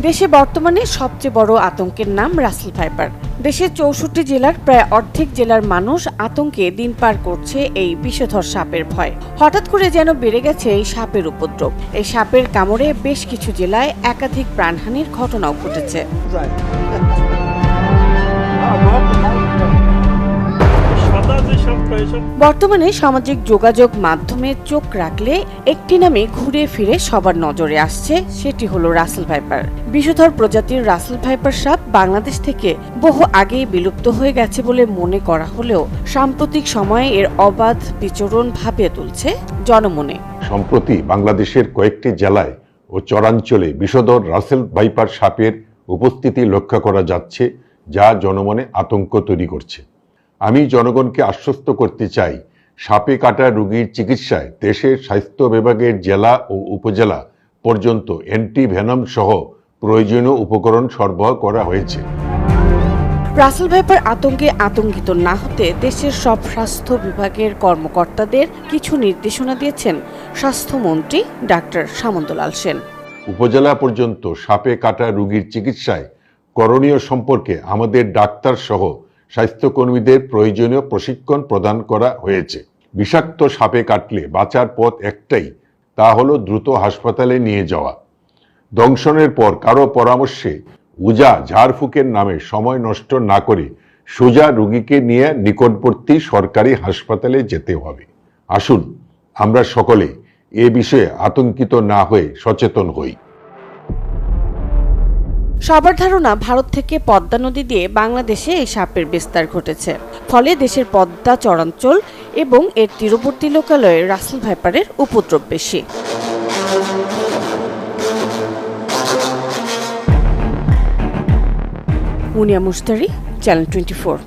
দেশে বর্তমানে সবচেয়ে বড় আতঙ্কের নাম রাসেল ভাইপার। দেশের 64 জেলার প্রায় অর্ধেক জেলার মানুষ আতঙ্কে দিন পার করছে এই বিষধর সাপের ভয়। হঠাৎ করে যেন বেড়ে গেছে এই সাপের উপদ্রব। এই সাপের কামড়ে বেশ কিছু জেলায় একাধিক প্রাণহানির ঘটনাও ঘটেছে। বর্তমানে সামাজিক যোগাযোগ মাধ্যমে চোখ রাখলে একটি নামে ঘুরে ফিরে সবার নজরে আসছে, সেটি হলো রাসেল ভাইপার। বিষধর প্রজাতির রাসেল ভাইপার সাপ বাংলাদেশ থেকে বহু আগেই বিলুপ্ত হয়ে গেছে বলে মনে করা হলেও সাম্প্রতিক সময়ে এর অবাধ বিচরণ ভাবিয়ে তুলছে জনমনে। সম্প্রতি বাংলাদেশের কয়েকটি জেলায় ও চরাঞ্চলে বিষধর রাসেল ভাইপার সাপের উপস্থিতি লক্ষ্য করা যাচ্ছে, যা জনমনে আতঙ্ক তৈরি করছে। আমি জনগণকে আশ্বস্ত করতে চাই, সাপে কাটা রোগীর চিকিৎসায় দেশের স্বাস্থ্য বিভাগের জেলা ও উপজেলা পর্যন্ত অ্যান্টিভেনম সহ প্রয়োজনীয় উপকরণ সরবরাহ করা হয়েছে। রাসেল ভাইপার আতঙ্কে আতঙ্কিত না হতে দেশের সব স্বাস্থ্য বিভাগের কর্মকর্তাদের কিছু নির্দেশনা দিয়েছেন স্বাস্থ্যমন্ত্রী ডাক্তার সামন্তলাল সেন। উপজেলা পর্যন্ত সাপে কাটা রোগীর চিকিৎসায় করণীয় সম্পর্কে আমাদের ডাক্তার সহ স্বাস্থ্যকর্মীদের প্রয়োজনীয় প্রশিক্ষণ প্রদান করা হয়েছে। বিষাক্ত সাপে কাটলে বাঁচার পথ একটাই, তা হলো দ্রুত হাসপাতালে নিয়ে যাওয়া। দংশনের পর কারো পরামর্শে উজা ঝাড়ফুঁকের নামে সময় নষ্ট না করে সোজা রোগীকে নিয়ে নিকটবর্তী সরকারি হাসপাতালে যেতে হবে। আসুন আমরা সকলে এ বিষয়ে আতঙ্কিত না হয়ে সচেতন হই। সবার ধারণা ভারত থেকে পদ্মা নদী দিয়ে বাংলাদেশে এই সাপের বিস্তার ঘটেছে, ফলে দেশের পদ্মা চরাঞ্চল এবং এর তীরবর্তী লোকালয়ে রাসেল ভাইপারের উপদ্রব বেশি। মুনিয়া মুশতারি, চ্যানেল 24।